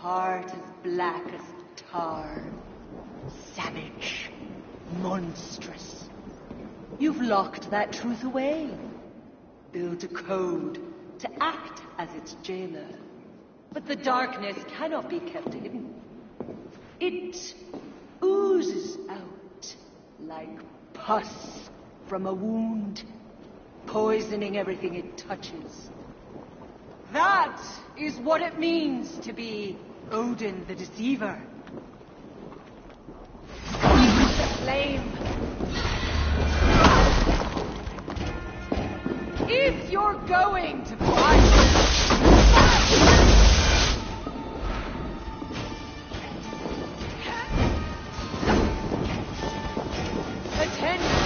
heart as black as tar. Savage. Monstrous. You've locked that truth away. Built a code to act as its jailer. But the darkness cannot be kept hidden. It oozes out like pus from a wound, poisoning everything it touches. That is what it means to be Odin the Deceiver. The flame. If you're going to fight, attend.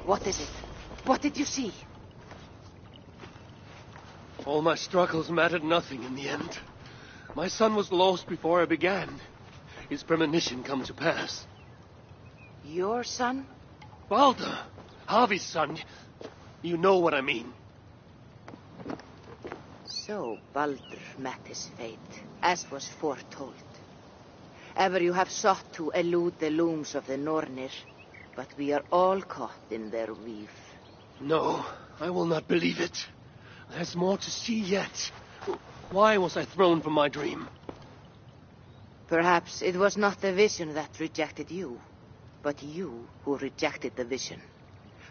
What is it? What did you see? All my struggles mattered nothing in the end. My son was lost before I began. His premonition come to pass. Your son? Balder, Harvey's son. You know what I mean. So Balder met his fate, as was foretold. Ever you have sought to elude the looms of the Nornir, but we are all caught in their weave. No, I will not believe it. There's more to see yet. Why was I thrown from my dream? Perhaps it was not the vision that rejected you, but you who rejected the vision.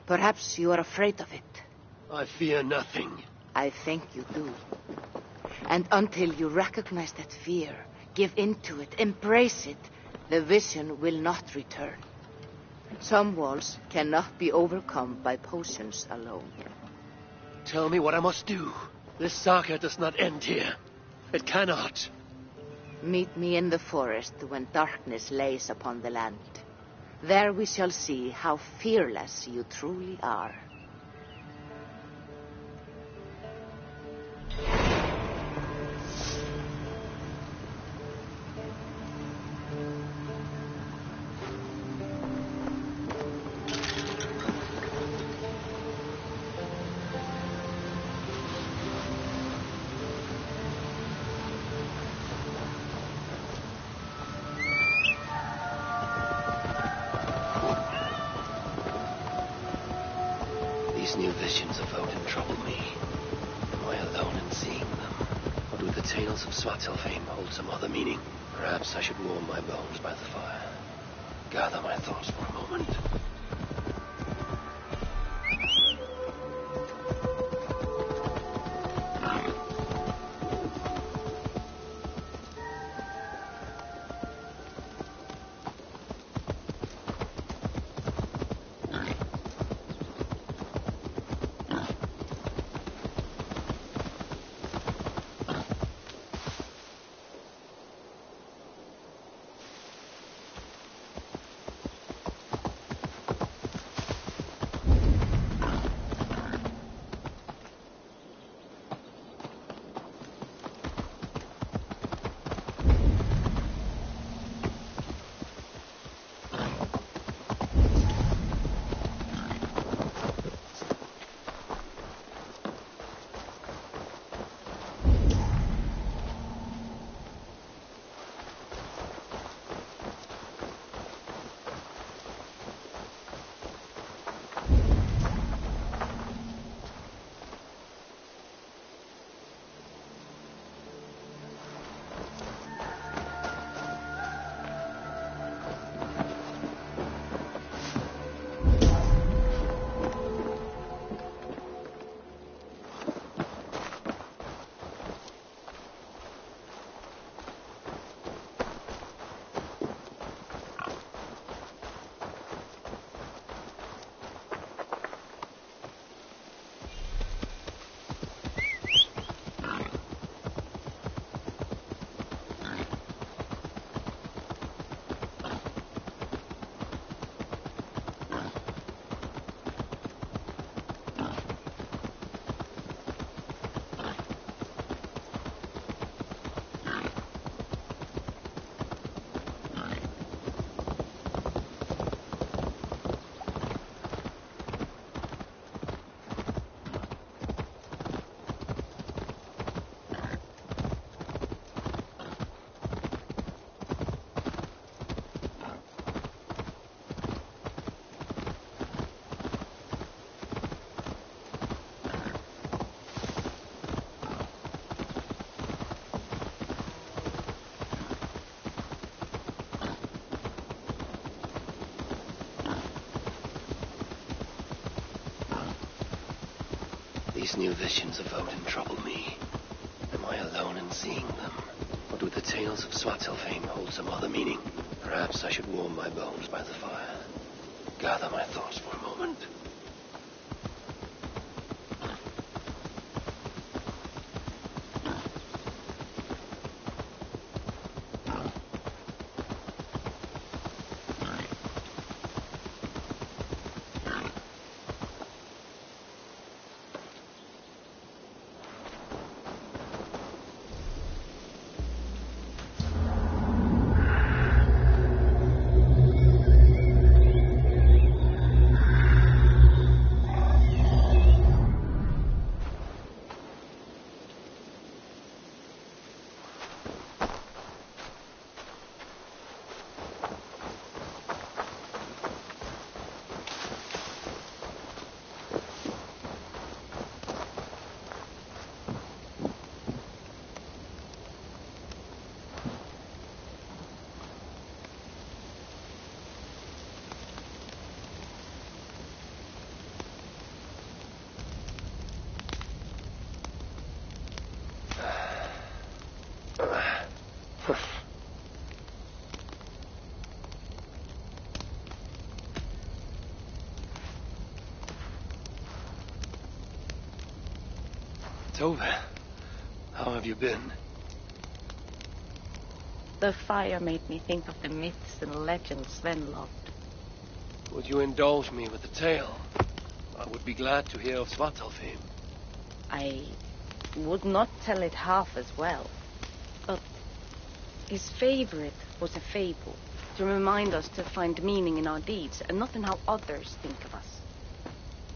Perhaps you are afraid of it. I fear nothing. I think you do. And until you recognize that fear, give in to it, embrace it, the vision will not return. Some walls cannot be overcome by potions alone. Tell me what I must do. This saga does not end here. It cannot. Meet me in the forest when darkness lays upon the land. There we shall see how fearless you truly are. These new visions of Odin trouble me. Am I alone in seeing them? Or do the tales of Svartalfheim hold some other meaning? Perhaps I should warm my bones by the fire. Gather my thoughts for a moment. These new visions of Odin trouble me. Am I alone in seeing them? Or do the tales of Svartalfheim hold some other meaning? Perhaps I should warm my bones by the fire. Gather my thoughts for a moment. Tove, how have you been? The fire made me think of the myths and legends Sven loved. Would you indulge me with a tale? I would be glad to hear of Svartalfheim. I would not tell it half as well, but his favorite was a fable, to remind us to find meaning in our deeds and not in how others think of us.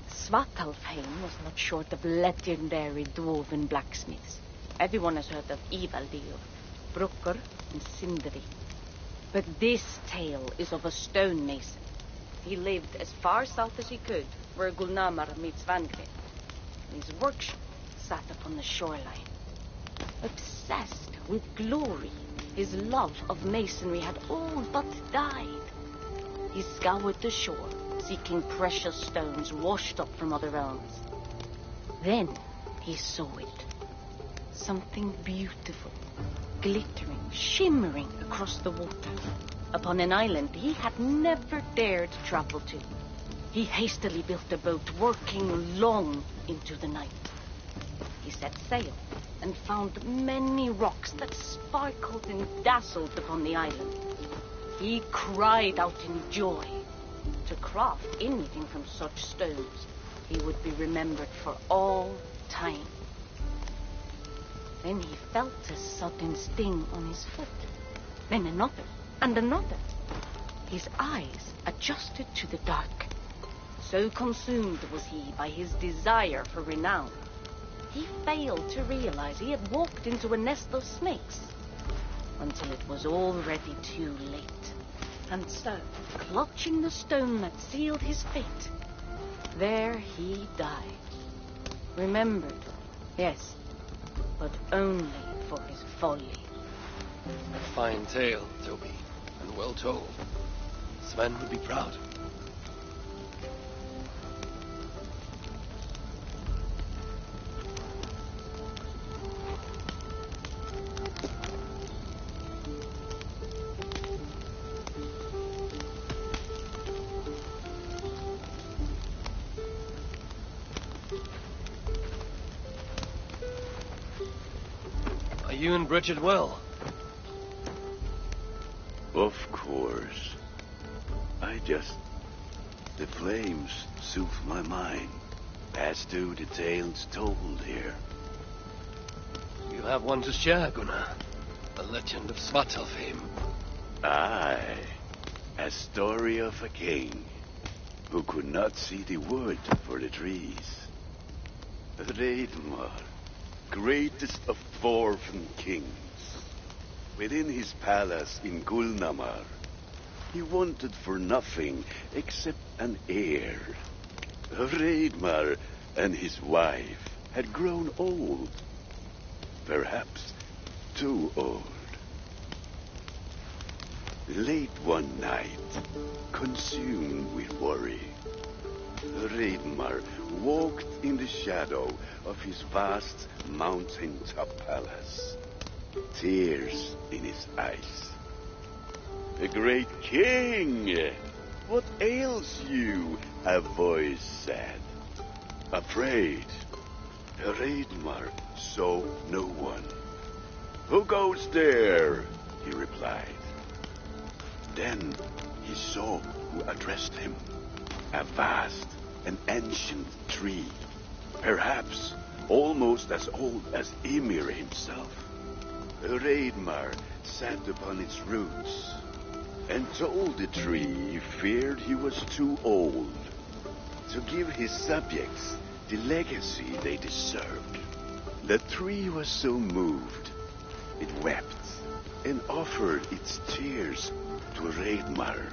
Svartalfheim was not short of legendary dwarven blacksmiths. Everyone has heard of Ivaldi, of Brucker and Sindri. But this tale is of a stonemason. He lived as far south as he could, where Gulnamar meets Vangrid. His workshop sat upon the shoreline. Obsessed with glory, his love of masonry had all but died. He scoured the shore, seeking precious stones washed up from other realms. Then he saw it. Something beautiful, glittering, shimmering across the water, upon an island he had never dared travel to. He hastily built a boat, working long into the night. He set sail and found many rocks that sparkled and dazzled upon the island. He cried out in joy. To craft anything from such stones, he would be remembered for all time. Then he felt a sudden sting on his foot. Then another, and another. His eyes adjusted to the dark. So consumed was he by his desire for renown, he failed to realize he had walked into a nest of snakes, until it was already too late. And so, clutching the stone that sealed his fate, there he died. Remembered, yes, but only for his folly. A fine tale, Toby, and well told. Sven would be proud. Are you and Bridget well? Of course. The flames soothe my mind. Pass through the tales told here. You have one to share, Gunnar. The legend of Svartalfheim. Aye. A story of a king who could not see the wood for the trees. Reidmar, greatest of dwarven kings. Within his palace in Gulnamar, he wanted for nothing except an heir. Reidmar and his wife had grown old. Perhaps too old. Late one night, consumed with worry, Reidmar walked in the shadow of his vast mountain-top palace, tears in his eyes. "The great king! What ails you?" a voice said. Afraid, Reidmar saw no one. "Who goes there?" he replied. Then he saw who addressed him. A vast and ancient tree, perhaps almost as old as Ymir himself. Reidmar sat upon its roots and told the tree he feared he was too old to give his subjects the legacy they deserved. The tree was so moved, it wept and offered its tears to Reidmar.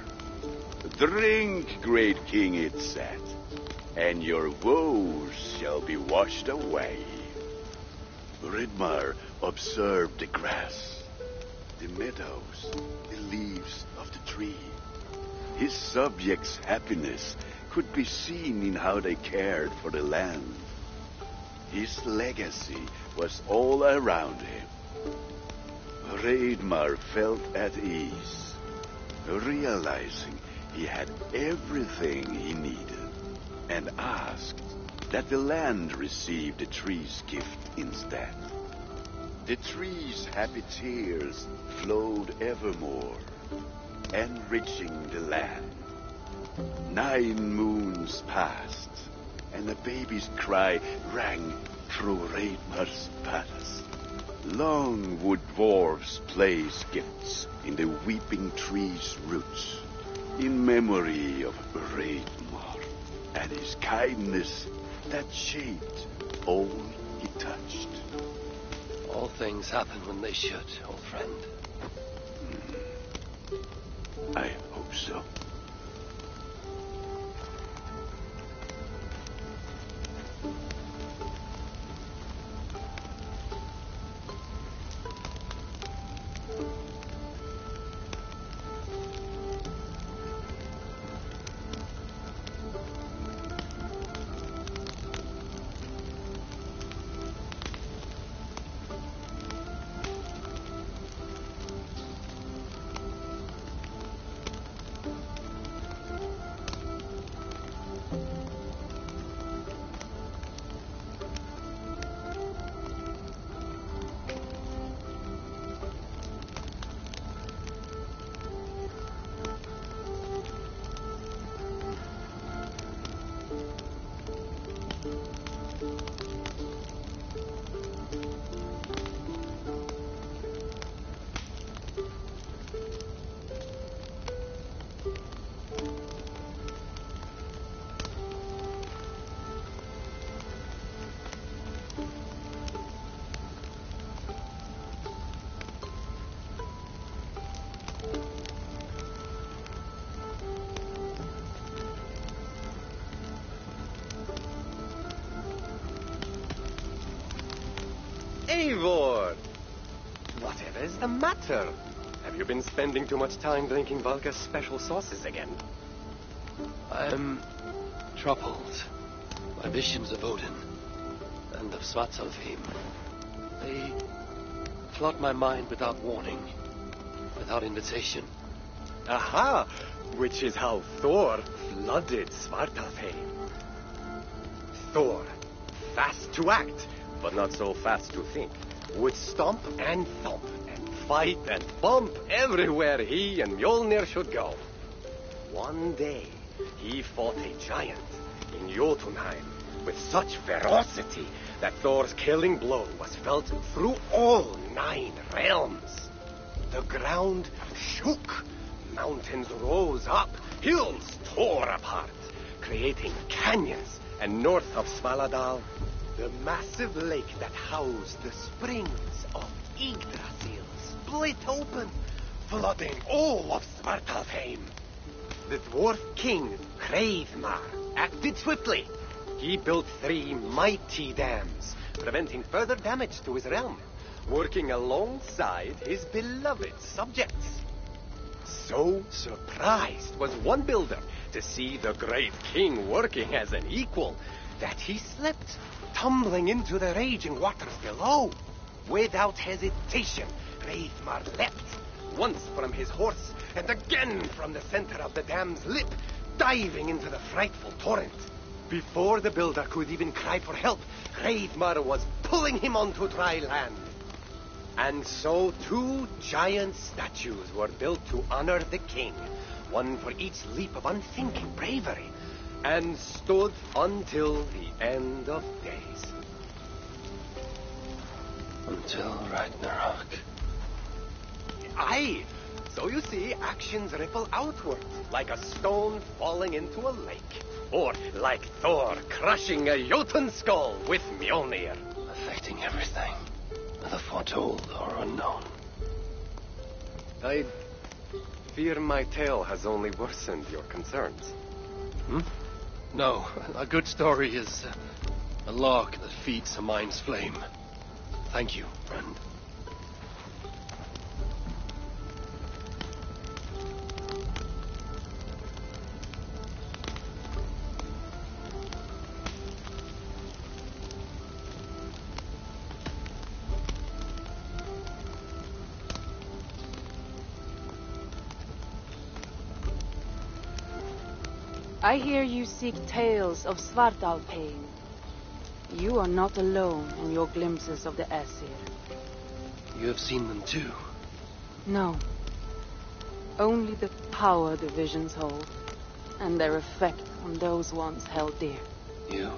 "Drink, great king," it said, "and your woes shall be washed away." Reidmar observed the grass, the meadows, the leaves of the tree. His subjects' happiness could be seen in how they cared for the land. His legacy was all around him. Reidmar felt at ease, realizing he had everything he needed, and asked, that the land received the tree's gift instead. The tree's happy tears flowed evermore, enriching the land. 9 moons passed, and a baby's cry rang through Reidmar's palace. Long would dwarves place gifts in the weeping tree's roots, in memory of Reidmar and his kindness that shaped all he touched. All things happen when they should, old friend. I hope so. Eivor! Whatever is the matter? Have you been spending too much time drinking Valka's special sauces again? I'm troubled by visions of Odin and of Svartalfheim. They flood my mind without warning, without invitation. Aha! Which is how Thor flooded Svartalfheim. Thor, fast to act, but not so fast to think, would stomp and thump and fight and bump everywhere he and Mjolnir should go. One day, he fought a giant in Jotunheim with such ferocity that Thor's killing blow was felt through all 9 realms. The ground shook, mountains rose up, hills tore apart, creating canyons, and north of Svaladal, the massive lake that housed the springs of Yggdrasil split open, flooding all of Svartalfheim. The dwarf king, Hreidmar, acted swiftly. He built 3 mighty dams, preventing further damage to his realm, working alongside his beloved subjects. So surprised was one builder to see the great king working as an equal that he slipped, tumbling into the raging waters below. Without hesitation, Hreidmar leapt, once from his horse and again from the center of the dam's lip, diving into the frightful torrent. Before the builder could even cry for help, Hreidmar was pulling him onto dry land. And so 2 giant statues were built to honor the king, one for each leap of unthinking bravery, and stood until the end of days. Until Ragnarok. Aye, so you see, actions ripple outward, like a stone falling into a lake, or like Thor crushing a Jotun skull with Mjolnir. Affecting everything, whether foretold or unknown. I fear my tale has only worsened your concerns. No, a good story is a log that feeds a mind's flame. Thank you, friend. I hear you seek tales of Svartalfheim. You are not alone in your glimpses of the Aesir. You have seen them too. No. Only the power the visions hold, and their effect on those ones held dear. You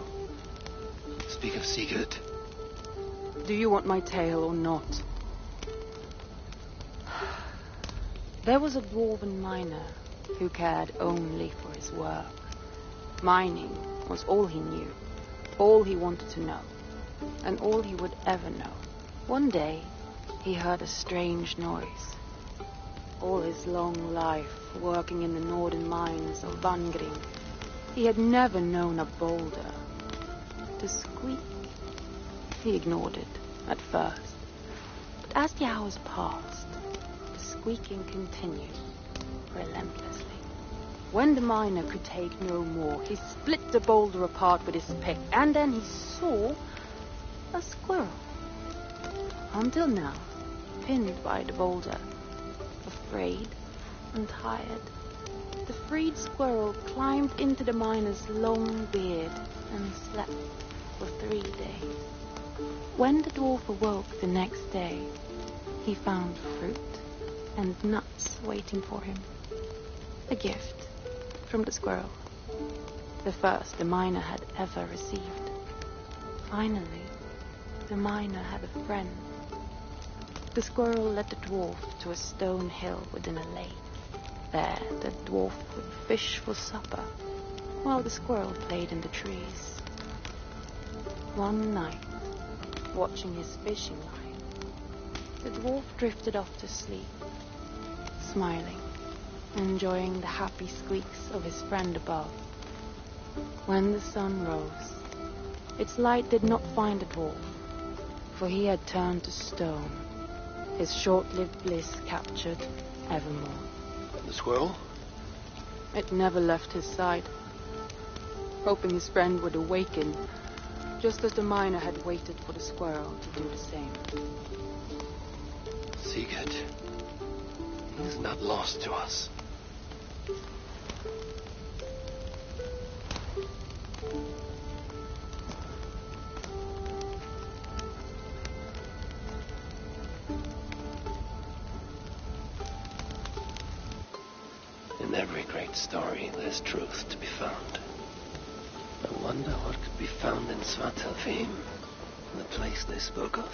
speak of Sigurd. Do you want my tale or not? There was a dwarven miner who cared only for his work. Mining was all he knew, all he wanted to know, and all he would ever know. One day, he heard a strange noise. All his long life, working in the northern mines of Vangring, he had never known a boulder to squeak. He ignored it at first, but as the hours passed, the squeaking continued relentlessly. When the miner could take no more, he split the boulder apart with his pick, and then he saw a squirrel. Until now, pinned by the boulder, afraid and tired, the freed squirrel climbed into the miner's long beard and slept for 3 days. When the dwarf awoke the next day, he found fruit and nuts waiting for him. A gift from the squirrel, the first the miner had ever received. Finally, the miner had a friend. The squirrel led the dwarf to a stone hill within a lake. There, the dwarf would fish for supper, while the squirrel played in the trees. One night, watching his fishing line, the dwarf drifted off to sleep, smiling, enjoying the happy squeaks of his friend above. When the sun rose, its light did not find the dwarf, for he had turned to stone, his short-lived bliss captured evermore. The squirrel? It never left his side, hoping his friend would awaken, just as the miner had waited for the squirrel to do the same. Sigurd. He is not lost to us. In every great story, there's truth to be found. I wonder what could be found in Svartalfheim, the place they spoke of.